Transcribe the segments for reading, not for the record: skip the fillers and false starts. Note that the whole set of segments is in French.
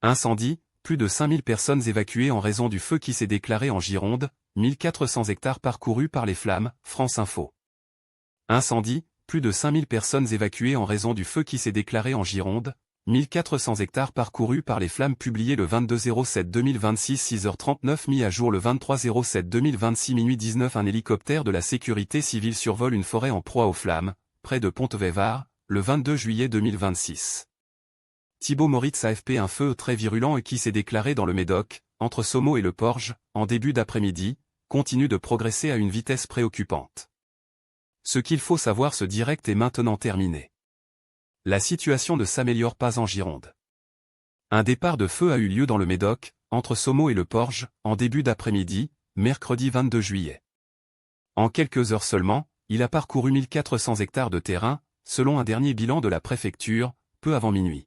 Incendie, plus de 5000 personnes évacuées en raison du feu qui s'est déclaré en Gironde, 1400 hectares parcourus par les flammes, France Info. Incendie, plus de 5000 personnes évacuées en raison du feu qui s'est déclaré en Gironde, 1400 hectares parcourus par les flammes publié le 22/07/2026 6h39 mis à jour le 23/07/2026 minuit 19 Un hélicoptère de la sécurité civile survole une forêt en proie aux flammes, près de Pontevedra, le 22 juillet 2026. Thibaut Moritz AFP Un feu très virulent et qui s'est déclaré dans le Médoc, entre Sommeau et le Porge, en début d'après-midi, continue de progresser à une vitesse préoccupante. Ce qu'il faut savoir ce direct est maintenant terminé. La situation ne s'améliore pas en Gironde. Un départ de feu a eu lieu dans le Médoc, entre Sommeau et le Porge, en début d'après-midi, mercredi 22 juillet. En quelques heures seulement, il a parcouru 1400 hectares de terrain, selon un dernier bilan de la préfecture, peu avant minuit.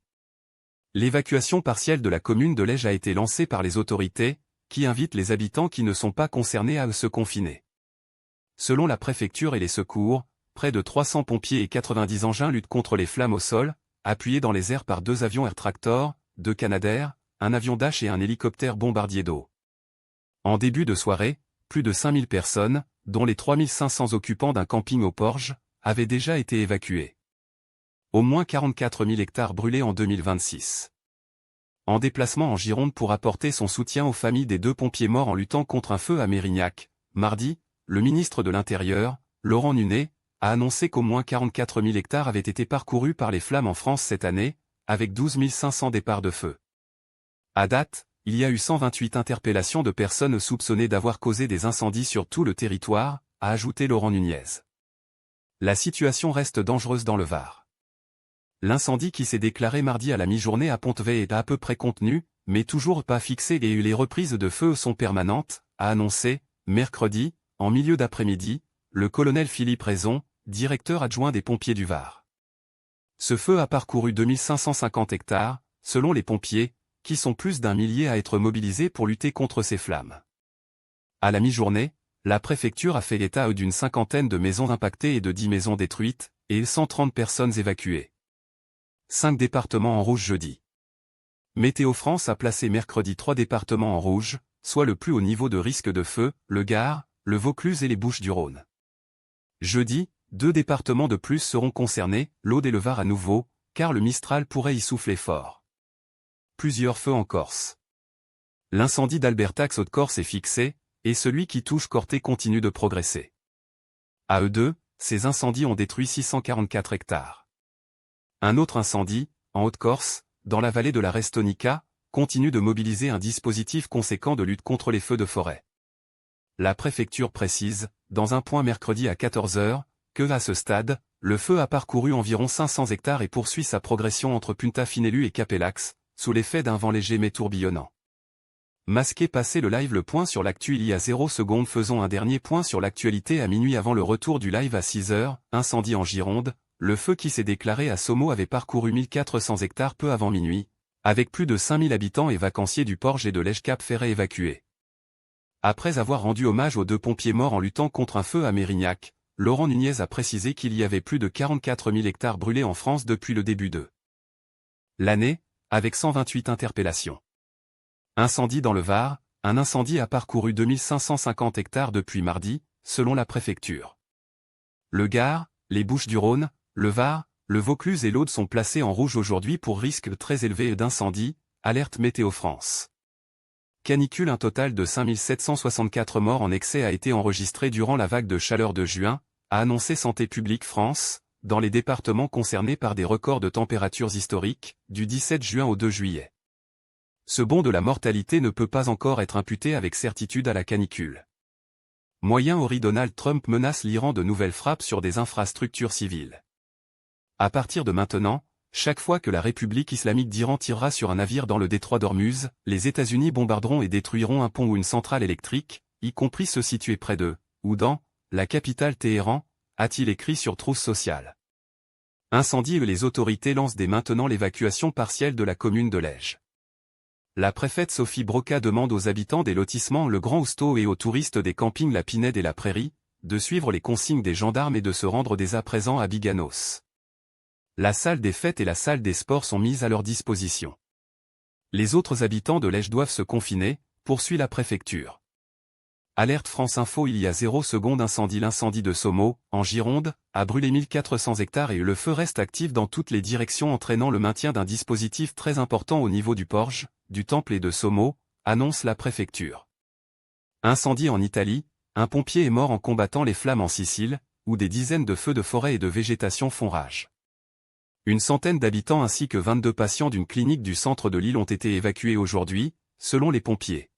L'évacuation partielle de la commune de Lège a été lancée par les autorités, qui invitent les habitants qui ne sont pas concernés à se confiner. Selon la préfecture et les secours, près de 300 pompiers et 90 engins luttent contre les flammes au sol, appuyés dans les airs par 2 avions Air Tractor, 2 Canadair, un avion Dash et un hélicoptère bombardier d'eau. En début de soirée, plus de 5000 personnes, dont les 3500 occupants d'un camping au Porge, avaient déjà été évacués. Au moins 44 000 hectares brûlés en 2026. En déplacement en Gironde pour apporter son soutien aux familles des 2 pompiers morts en luttant contre un feu à Mérignac, mardi, le ministre de l'Intérieur, Laurent Nunez, a annoncé qu'au moins 44 000 hectares avaient été parcourus par les flammes en France cette année, avec 12 500 départs de feu. À date, il y a eu 128 interpellations de personnes soupçonnées d'avoir causé des incendies sur tout le territoire, a ajouté Laurent Nunez. La situation reste dangereuse dans le Var. L'incendie qui s'est déclaré mardi à la mi-journée à Pontevedra est à peu près contenu, mais toujours pas fixé et les reprises de feu sont permanentes, a annoncé, mercredi, en milieu d'après-midi, le colonel Philippe Raison, directeur adjoint des pompiers du Var. Ce feu a parcouru 2550 hectares, selon les pompiers, qui sont plus d'1 millier à être mobilisés pour lutter contre ces flammes. À la mi-journée, la préfecture a fait état d'une 50aine de maisons impactées et de 10 maisons détruites, et 130 personnes évacuées. 5 départements en rouge jeudi. Météo France a placé mercredi 3 départements en rouge, soit le plus haut niveau de risque de feu, le Gard, le Vaucluse et les Bouches-du-Rhône. Jeudi, 2 départements de plus seront concernés, l'Aude et le Var à nouveau, car le Mistral pourrait y souffler fort. Plusieurs feux en Corse. L'incendie d'Albertax Haute-Corse est fixé, et celui qui touche Corté continue de progresser. À eux deux, ces incendies ont détruit 644 hectares. Un autre incendie, en Haute-Corse, dans la vallée de la Restonica, continue de mobiliser un dispositif conséquent de lutte contre les feux de forêt. La préfecture précise, dans un point mercredi à 14 h, que, à ce stade, le feu a parcouru environ 500 hectares et poursuit sa progression entre Punta Finelu et Capellax, sous l'effet d'un vent léger mais tourbillonnant. Masqué passé le live. Le point sur l'actu il y a 0 secondes. Faisons un dernier point sur l'actualité à minuit avant le retour du live à 6 h, incendie en Gironde. Le feu qui s'est déclaré à Sommeau avait parcouru 1400 hectares peu avant minuit, avec plus de 5000 habitants et vacanciers du Porge et de Lège-Cap-Ferret évacués. Après avoir rendu hommage aux 2 pompiers morts en luttant contre un feu à Mérignac, Laurent Nunez a précisé qu'il y avait plus de 44 000 hectares brûlés en France depuis le début de l'année, avec 128 interpellations. Incendie dans le Var, un incendie a parcouru 2550 hectares depuis mardi, selon la préfecture. Le Gard, les Bouches-du-Rhône, le Var, le Vaucluse et l'Aude sont placés en rouge aujourd'hui pour risque très élevé d'incendie, alerte Météo France. Canicule. Un total de 5764 morts en excès a été enregistré durant la vague de chaleur de juin, a annoncé Santé publique France, dans les départements concernés par des records de températures historiques, du 17 juin au 2 juillet. Ce bond de la mortalité ne peut pas encore être imputé avec certitude à la canicule. Moyen-Orient. Donald Trump menace l'Iran de nouvelles frappes sur des infrastructures civiles. À partir de maintenant, chaque fois que la République islamique d'Iran tirera sur un navire dans le détroit d'Ormuz, les États-Unis bombarderont et détruiront un pont ou une centrale électrique, y compris ceux situés près d'eux, ou dans la capitale Téhéran, a-t-il écrit sur Trousse sociale. Incendie. Les autorités lancent dès maintenant l'évacuation partielle de la commune de Lège. La préfète Sophie Broca demande aux habitants des lotissements Le Grand Housteau et aux touristes des campings La Pinède et La Prairie, de suivre les consignes des gendarmes et de se rendre dès à présent à Biganos. La salle des fêtes et la salle des sports sont mises à leur disposition. Les autres habitants de l'Esch doivent se confiner, poursuit la préfecture. Alerte France Info. Il y a 0 secondes incendie. L'incendie de Sommeau, en Gironde, a brûlé 1400 hectares et le feu reste actif dans toutes les directions, entraînant le maintien d'un dispositif très important au niveau du Porge, du Temple et de Sommeau, annonce la préfecture. Incendie en Italie, un pompier est mort en combattant les flammes en Sicile, où des dizaines de feux de forêt et de végétation font rage. Une centaine d'habitants ainsi que 22 patients d'une clinique du centre de l'île ont été évacués aujourd'hui, selon les pompiers.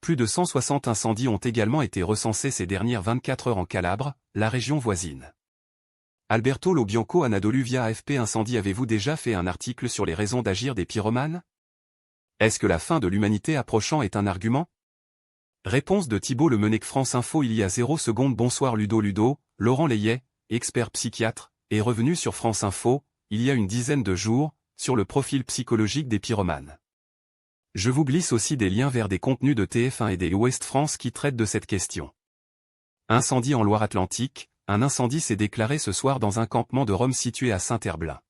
Plus de 160 incendies ont également été recensés ces dernières 24 heures en Calabre, la région voisine. Alberto Lo Bianco Anadolu via AFP. Incendie. Avez-vous déjà fait un article sur les raisons d'agir des pyromanes? Est-ce que la fin de l'humanité approchant est un argument? Réponse de Thibault Lemenec. France Info. Il y a 0 secondes. Bonsoir Ludo. Laurent Layet, expert psychiatre, est revenu sur France Info, il y a une dizaine de jours, sur le profil psychologique des pyromanes. Je vous glisse aussi des liens vers des contenus de TF1 et des Ouest France qui traitent de cette question. Incendie en Loire-Atlantique. Un incendie s'est déclaré ce soir dans un campement de Rome situé à Saint-Herblain.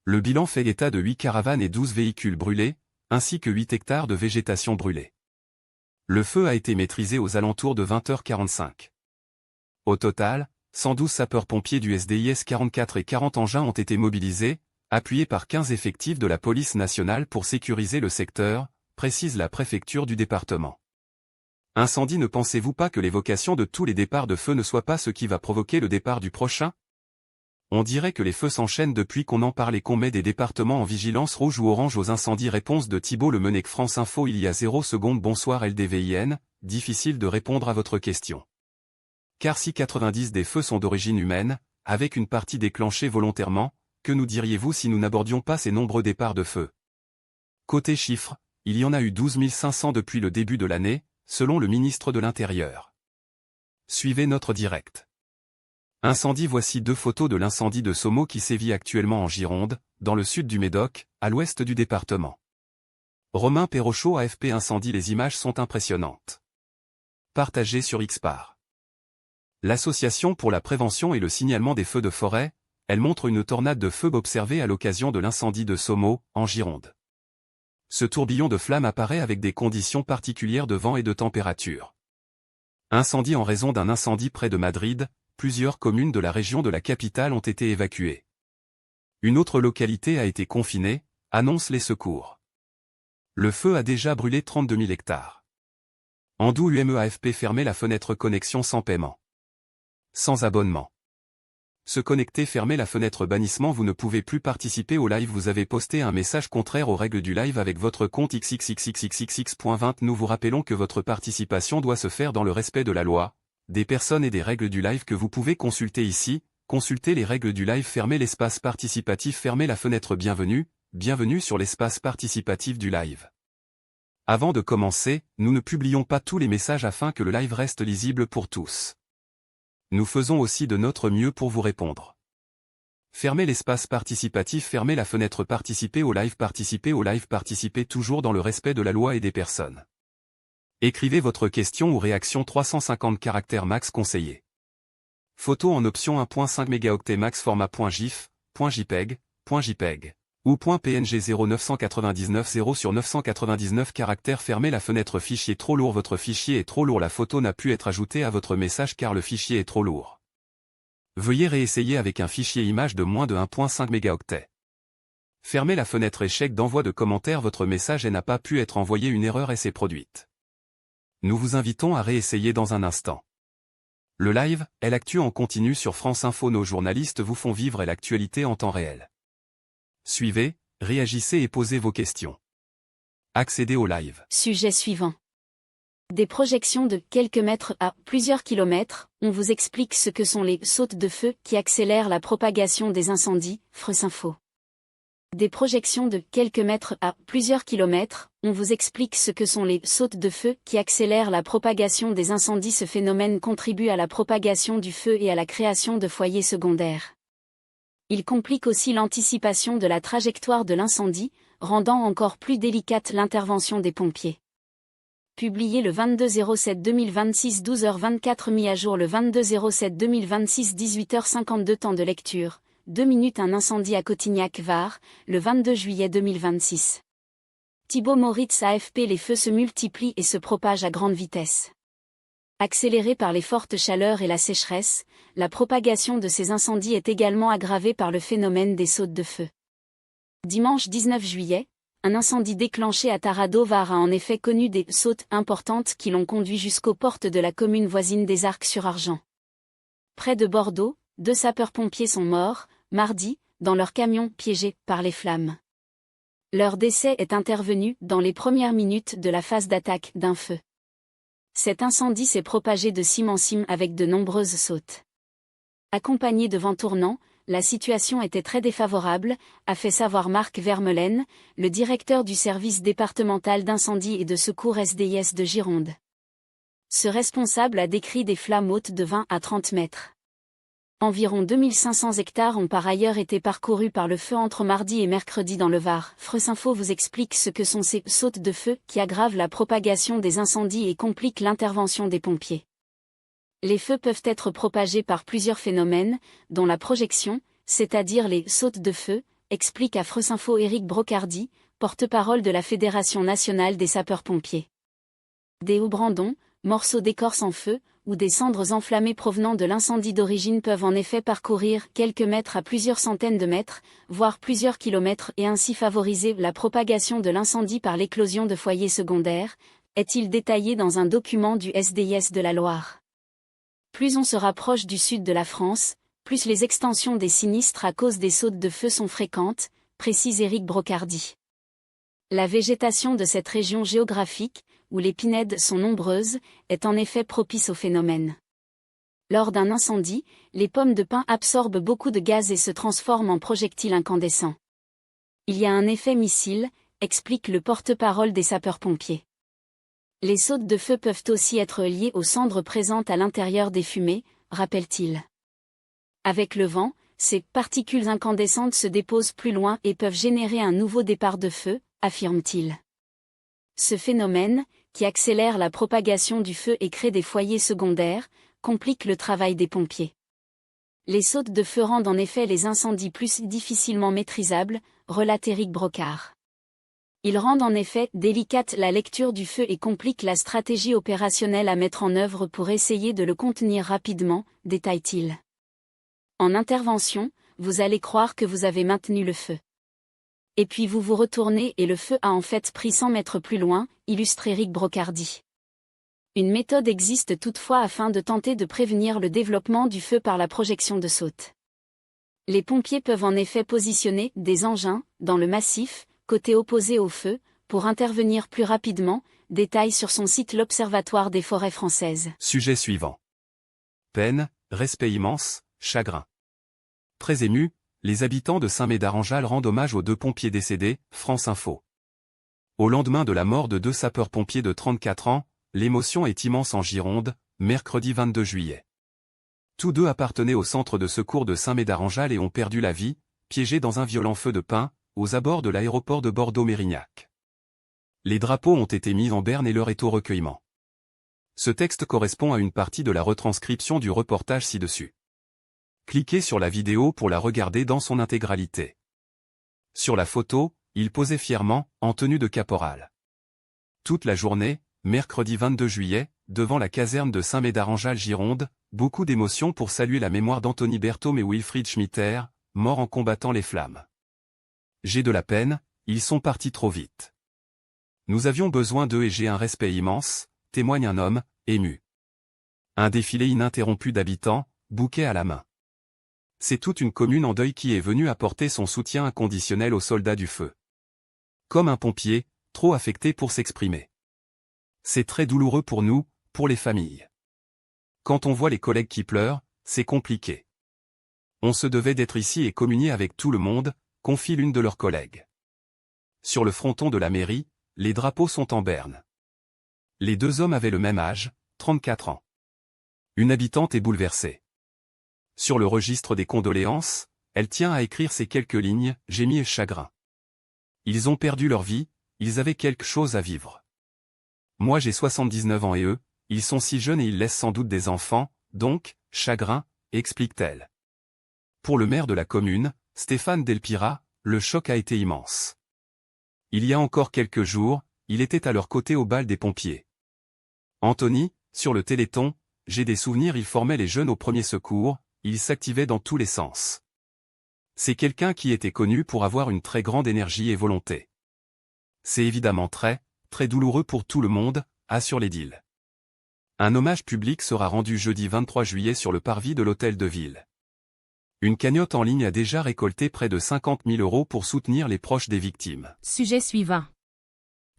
Le bilan fait état de 8 caravanes et 12 véhicules brûlés, ainsi que 8 hectares de végétation brûlée. Le feu a été maîtrisé aux alentours de 20h45. Au total, 112 sapeurs-pompiers du SDIS 44 et 40 engins ont été mobilisés, appuyés par 15 effectifs de la police nationale pour sécuriser le secteur, précise la préfecture du département. Incendie. Ne pensez-vous pas que l'évocation de tous les départs de feu ne soit pas ce qui va provoquer le départ du prochain? On dirait que les feux s'enchaînent depuis qu'on en parle et qu'on met des départements en vigilance rouge ou orange aux incendies. Réponse de Thibault Lemenec. France Info. Il y a 0 secondes. Bonsoir LDVIN, difficile de répondre à votre question. Car si 90 des feux sont d'origine humaine, avec une partie déclenchée volontairement, que nous diriez-vous si nous n'abordions pas ces nombreux départs de feu? Côté chiffres, il y en a eu 12 500 depuis le début de l'année, selon le ministre de l'Intérieur. Suivez notre direct. Incendie. Voici 2 photos de l'incendie de Sommeau qui sévit actuellement en Gironde, dans le sud du Médoc, à l'ouest du département. Romain Perrochot AFP. Incendie. Les images sont impressionnantes. Partagées sur Xpar. L'Association pour la prévention et le signalement des feux de forêt, elle montre une tornade de feu observée à l'occasion de l'incendie de Sommeau, en Gironde. Ce tourbillon de flammes apparaît avec des conditions particulières de vent et de température. Incendie. En raison d'un incendie près de Madrid, plusieurs communes de la région de la capitale ont été évacuées. Une autre localité a été confinée, annoncent les secours. Le feu a déjà brûlé 32 000 hectares. Andou UME AFP. Fermer la fenêtre connexion sans paiement. Sans abonnement. Se connecter. Fermer la fenêtre bannissement. Vous ne pouvez plus participer au live. Vous avez posté un message contraire aux règles du live avec votre compte xxxxxx.20. Nous vous rappelons que votre participation doit se faire dans le respect de la loi, des personnes et des règles du live que vous pouvez consulter ici. Consultez les règles du live. Fermez l'espace participatif. Fermez la fenêtre bienvenue sur l'espace participatif du live. Avant de commencer, nous ne publions pas tous les messages afin que le live reste lisible pour tous. Nous faisons aussi de notre mieux pour vous répondre. Fermez l'espace participatif. Fermez la fenêtre participer au live. Participez toujours dans le respect de la loi et des personnes. Écrivez votre question ou réaction 350 caractères max conseillé. Photo en option 1.5 mégaoctets max format .gif, .jpeg, .jpeg ou .png 0999 0/999 caractères. Fermez la fenêtre fichier trop lourd. Votre fichier est trop lourd. La photo n'a pu être ajoutée à votre message car le fichier est trop lourd. Veuillez réessayer avec un fichier image de moins de 1.5 mégaoctets. Fermez la fenêtre échec d'envoi de commentaires. Votre message n'a pas pu être envoyé. Une erreur s'est produite. Nous vous invitons à réessayer dans un instant. Le live est l'actu en continu sur France Info. Nos journalistes vous font vivre l'actualité en temps réel. Suivez, réagissez et posez vos questions. Accédez au live. Sujet suivant. Des projections de quelques mètres à plusieurs kilomètres, on vous explique ce que sont les sautes de feu qui accélèrent la propagation des incendies, France Info. Des projections de quelques mètres à plusieurs kilomètres, on vous explique ce que sont les sautes de feu qui accélèrent la propagation des incendies. Ce phénomène contribue à la propagation du feu et à la création de foyers secondaires. Il complique aussi l'anticipation de la trajectoire de l'incendie, rendant encore plus délicate l'intervention des pompiers. Publié le 22/07/2026 12h24 mis à jour le 22/07/2026 18h52 Temps de lecture, 2 minutes. Un incendie à Cotignac-Var, le 22 juillet 2026. Thibaut Moritz AFP. Les feux se multiplient et se propagent à grande vitesse. Accélérés par les fortes chaleurs et la sécheresse, la propagation de ces incendies est également aggravée par le phénomène des sautes de feu. Dimanche 19 juillet, un incendie déclenché à Tarado-Var a en effet connu des sautes importantes qui l'ont conduit jusqu'aux portes de la commune voisine des Arcs-sur-Argens. Près de Bordeaux, 2 sapeurs-pompiers sont morts, mardi, dans leur camion piégé par les flammes. Leur décès est intervenu dans les premières minutes de la phase d'attaque d'un feu. Cet incendie s'est propagé de cime en cime avec de nombreuses sautes. Accompagné de vents tournants, la situation était très défavorable, a fait savoir Marc Vermeulen, le directeur du service départemental d'incendie et de secours SDIS de Gironde. Ce responsable a décrit des flammes hautes de 20 à 30 mètres. Environ 2500 hectares ont par ailleurs été parcourus par le feu entre mardi et mercredi dans le Var. Freuxinfo vous explique ce que sont ces sautes de feu qui aggravent la propagation des incendies et compliquent l'intervention des pompiers. Les feux peuvent être propagés par plusieurs phénomènes, dont la projection, c'est-à-dire les sautes de feu, explique à Freuxinfo Éric Brocardi, porte-parole de la Fédération nationale des sapeurs-pompiers. Des hauts-brandons, morceaux d'écorce en feu, ou des cendres enflammées provenant de l'incendie d'origine peuvent en effet parcourir quelques mètres à plusieurs centaines de mètres, voire plusieurs kilomètres et ainsi favoriser la propagation de l'incendie par l'éclosion de foyers secondaires, est-il détaillé dans un document du SDIS de la Loire. Plus on se rapproche du sud de la France, plus les extensions des sinistres à cause des sautes de feu sont fréquentes, précise Éric Brocardi. La végétation de cette région géographique, où les pinèdes sont nombreuses, est en effet propice au phénomène. Lors d'un incendie, les pommes de pin absorbent beaucoup de gaz et se transforment en projectiles incandescents. Il y a un effet missile, explique le porte-parole des sapeurs-pompiers. Les sautes de feu peuvent aussi être liées aux cendres présentes à l'intérieur des fumées, rappelle-t-il. Avec le vent, ces particules incandescentes se déposent plus loin et peuvent générer un nouveau départ de feu, affirme-t-il. Ce phénomène, qui accélère la propagation du feu et crée des foyers secondaires, complique le travail des pompiers. Les sautes de feu rendent en effet les incendies plus difficilement maîtrisables, relate Éric Brocard. Ils rendent en effet délicate la lecture du feu et compliquent la stratégie opérationnelle à mettre en œuvre pour essayer de le contenir rapidement, détaille-t-il. En intervention, vous allez croire que vous avez maintenu le feu. Et puis vous vous retournez et le feu a en fait pris 100 mètres plus loin, illustre Éric Brocardi. Une méthode existe toutefois afin de tenter de prévenir le développement du feu par la projection de sautes. Les pompiers peuvent en effet positionner des engins, dans le massif, côté opposé au feu, pour intervenir plus rapidement, détaille sur son site l'Observatoire des forêts françaises. Sujet suivant. Peine, respect immense, chagrin. Très ému, les habitants de Saint-Médard-en-Jalles rendent hommage aux 2 pompiers décédés, France Info. Au lendemain de la mort de 2 sapeurs-pompiers de 34 ans, l'émotion est immense en Gironde, mercredi 22 juillet. Tous 2 appartenaient au centre de secours de Saint-Médard-en-Jalles et ont perdu la vie, piégés dans un violent feu de pin, aux abords de l'aéroport de Bordeaux-Mérignac. Les drapeaux ont été mis en berne et l'heure est au recueillement. Ce texte correspond à une partie de la retranscription du reportage ci-dessus. Cliquez sur la vidéo pour la regarder dans son intégralité. Sur la photo, il posait fièrement, en tenue de caporal. Toute la journée, mercredi 22 juillet, devant la caserne de Saint-Médard-en-Jalles Gironde, beaucoup d'émotions pour saluer la mémoire d'Anthony Berthaume et Wilfried Schmitter, morts en combattant les flammes. J'ai de la peine, ils sont partis trop vite. Nous avions besoin d'eux et j'ai un respect immense, témoigne un homme, ému. Un défilé ininterrompu d'habitants, bouquet à la main. C'est toute une commune en deuil qui est venue apporter son soutien inconditionnel aux soldats du feu. Comme un pompier, trop affecté pour s'exprimer. C'est très douloureux pour nous, pour les familles. Quand on voit les collègues qui pleurent, c'est compliqué. On se devait d'être ici et communier avec tout le monde, confie l'une de leurs collègues. Sur le fronton de la mairie, les drapeaux sont en berne. Les 2 hommes avaient le même âge, 34 ans. Une habitante est bouleversée. Sur le registre des condoléances, elle tient à écrire ces quelques lignes, gémis et chagrin. Ils ont perdu leur vie, ils avaient quelque chose à vivre. Moi j'ai 79 ans et eux, ils sont si jeunes et ils laissent sans doute des enfants, donc, chagrin, explique-t-elle. Pour le maire de la commune, Stéphane Delpira, le choc a été immense. Il y a encore quelques jours, il était à leur côté au bal des pompiers. Anthony, sur le Téléthon, j'ai des souvenirs, il formait les jeunes au premier secours, il s'activait dans tous les sens. C'est quelqu'un qui était connu pour avoir une très grande énergie et volonté. C'est évidemment très, très douloureux pour tout le monde, assure l'édile. Un hommage public sera rendu jeudi 23 juillet sur le parvis de l'hôtel de ville. Une cagnotte en ligne a déjà récolté près de 50 000 € pour soutenir les proches des victimes. Sujet suivant.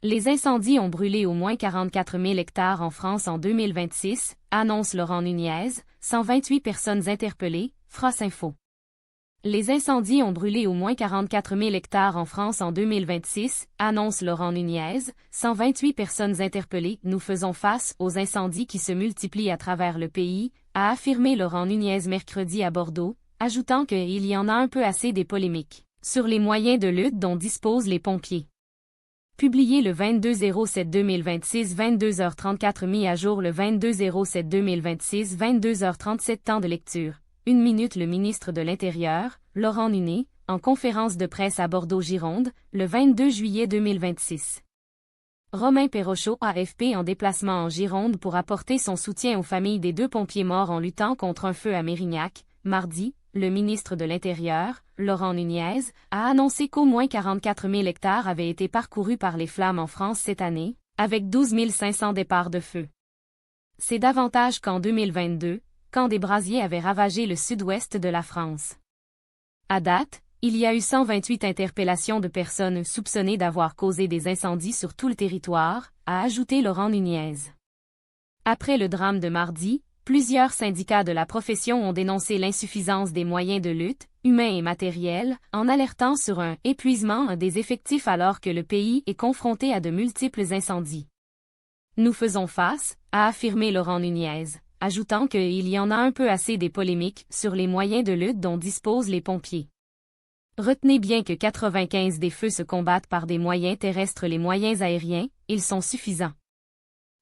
Les incendies ont brûlé au moins 44 000 hectares en France en 2026, annonce Laurent Nunez, 128 personnes interpellées, France Info. Les incendies ont brûlé au moins 44 000 hectares en France en 2026, annonce Laurent Nunez, 128 personnes interpellées. Nous faisons face aux incendies qui se multiplient à travers le pays, a affirmé Laurent Nunez mercredi à Bordeaux, ajoutant qu'il y en a un peu assez des polémiques sur les moyens de lutte dont disposent les pompiers. Publié le 22/07/2026 22h34 mis à jour le 22/07/2026 22h37 temps de lecture. 1 minute. Le ministre de l'Intérieur, Laurent Nunez, en conférence de presse à Bordeaux-Gironde, le 22 juillet 2026. Romain Perrochot, AFP en déplacement en Gironde pour apporter son soutien aux familles des 2 pompiers morts en luttant contre un feu à Mérignac. Mardi, le ministre de l'Intérieur, Laurent Nunez, a annoncé qu'au moins 44 000 hectares avaient été parcourus par les flammes en France cette année, avec 12 500 départs de feu. C'est davantage qu'en 2022, quand des brasiers avaient ravagé le sud-ouest de la France. À date, il y a eu 128 interpellations de personnes soupçonnées d'avoir causé des incendies sur tout le territoire, a ajouté Laurent Nunez. Après le drame de mardi, plusieurs syndicats de la profession ont dénoncé l'insuffisance des moyens de lutte, humains et matériels, en alertant sur un épuisement des effectifs alors que le pays est confronté à de multiples incendies. Nous faisons face, a affirmé Laurent Nunez, ajoutant qu'il y en a un peu assez des polémiques sur les moyens de lutte dont disposent les pompiers. Retenez bien que 95 des feux se combattent par des moyens terrestres, les moyens aériens, ils sont suffisants.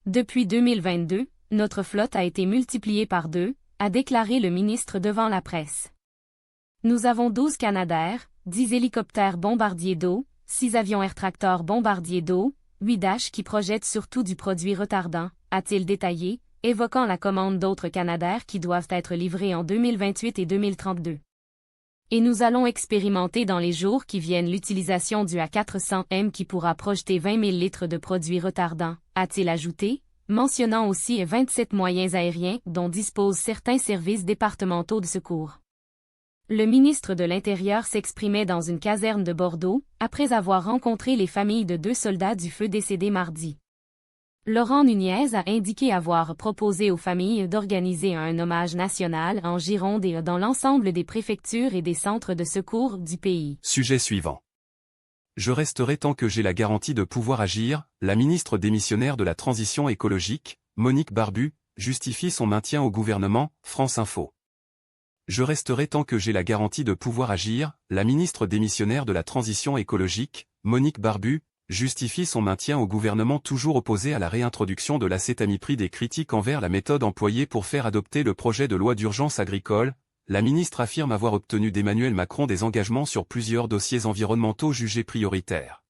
Depuis 2022, notre flotte a été multipliée par 2, a déclaré le ministre devant la presse. Nous avons 12 Canadair, 10 hélicoptères bombardiers d'eau, 6 avions Air Tractor bombardiers d'eau, 8 Dash qui projettent surtout du produit retardant, a-t-il détaillé, évoquant la commande d'autres Canadair qui doivent être livrés en 2028 et 2032. Et nous allons expérimenter dans les jours qui viennent l'utilisation du A400M qui pourra projeter 20 000 litres de produits retardants, a-t-il ajouté, mentionnant aussi 27 moyens aériens dont disposent certains services départementaux de secours. Le ministre de l'Intérieur s'exprimait dans une caserne de Bordeaux, après avoir rencontré les familles de 2 soldats du feu décédés mardi. Laurent Nunez a indiqué avoir proposé aux familles d'organiser un hommage national en Gironde et dans l'ensemble des préfectures et des centres de secours du pays. Sujet suivant. Je resterai tant que j'ai la garantie de pouvoir agir. La ministre démissionnaire de la Transition écologique, Monique Barbu, justifie son maintien au gouvernement, France Info. Je resterai tant que j'ai la garantie de pouvoir agir. La ministre démissionnaire de la Transition écologique, Monique Barbu, justifie son maintien au gouvernement toujours opposé à la réintroduction de l'acétamipride et critique envers la méthode employée pour faire adopter le projet de loi d'urgence agricole. La ministre affirme avoir obtenu d'Emmanuel Macron des engagements sur plusieurs dossiers environnementaux jugés prioritaires.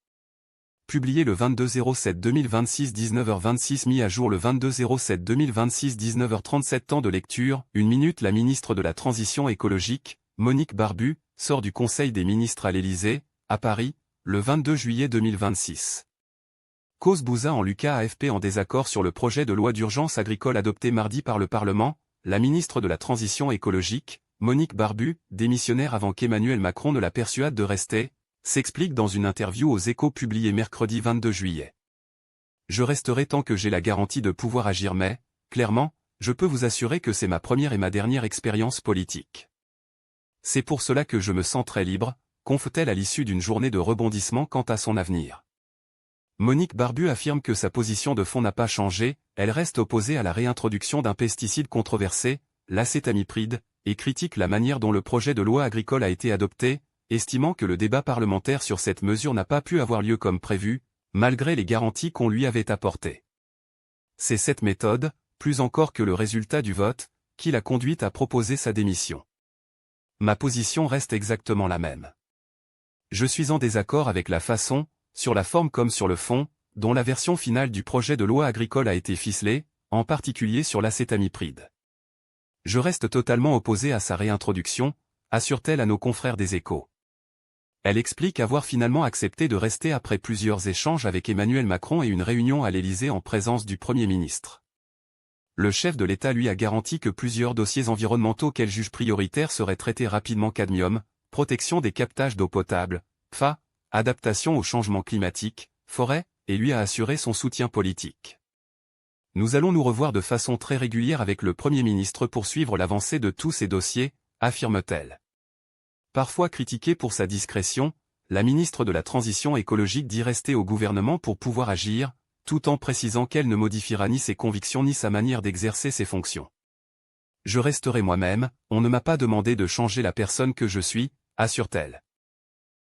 Publié le 22/07/2026 19h26 mis à jour le 22/07/2026 19h37 temps de lecture, 1 minute. La ministre de la Transition écologique, Monique Barbu, sort du Conseil des ministres à l'Élysée, à Paris, le 22 juillet 2026. Cause Bouza en Lucas AFP en désaccord sur le projet de loi d'urgence agricole adopté mardi par le Parlement. La ministre de la Transition écologique, Monique Barbu, démissionnaire avant qu'Emmanuel Macron ne la persuade de rester, s'explique dans une interview aux Échos publiée mercredi 22 juillet. Je resterai tant que j'ai la garantie de pouvoir agir mais, clairement, je peux vous assurer que c'est ma première et ma dernière expérience politique. C'est pour cela que je me sens très libre, confe-t-elle à l'issue d'une journée de rebondissement quant à son avenir. Monique Barbu affirme que sa position de fond n'a pas changé, elle reste opposée à la réintroduction d'un pesticide controversé, l'acétamipride, et critique la manière dont le projet de loi agricole a été adopté, estimant que le débat parlementaire sur cette mesure n'a pas pu avoir lieu comme prévu, malgré les garanties qu'on lui avait apportées. C'est cette méthode, plus encore que le résultat du vote, qui l'a conduite à proposer sa démission. Ma position reste exactement la même. Je suis en désaccord avec la façon sur la forme comme sur le fond, dont la version finale du projet de loi agricole a été ficelée, en particulier sur l'acétamipride. Je reste totalement opposé à sa réintroduction, assure-t-elle à nos confrères des Échos. Elle explique avoir finalement accepté de rester après plusieurs échanges avec Emmanuel Macron et une réunion à l'Élysée en présence du Premier ministre. Le chef de l'État lui a garanti que plusieurs dossiers environnementaux qu'elle juge prioritaires seraient traités rapidement: cadmium, protection des captages d'eau potable, PFAS, adaptation au changement climatique, forêt, et lui a assuré son soutien politique. Nous allons nous revoir de façon très régulière avec le Premier ministre pour suivre l'avancée de tous ces dossiers, affirme-t-elle. Parfois critiquée pour sa discrétion, la ministre de la Transition écologique dit rester au gouvernement pour pouvoir agir, tout en précisant qu'elle ne modifiera ni ses convictions ni sa manière d'exercer ses fonctions. Je resterai moi-même, on ne m'a pas demandé de changer la personne que je suis, assure-t-elle.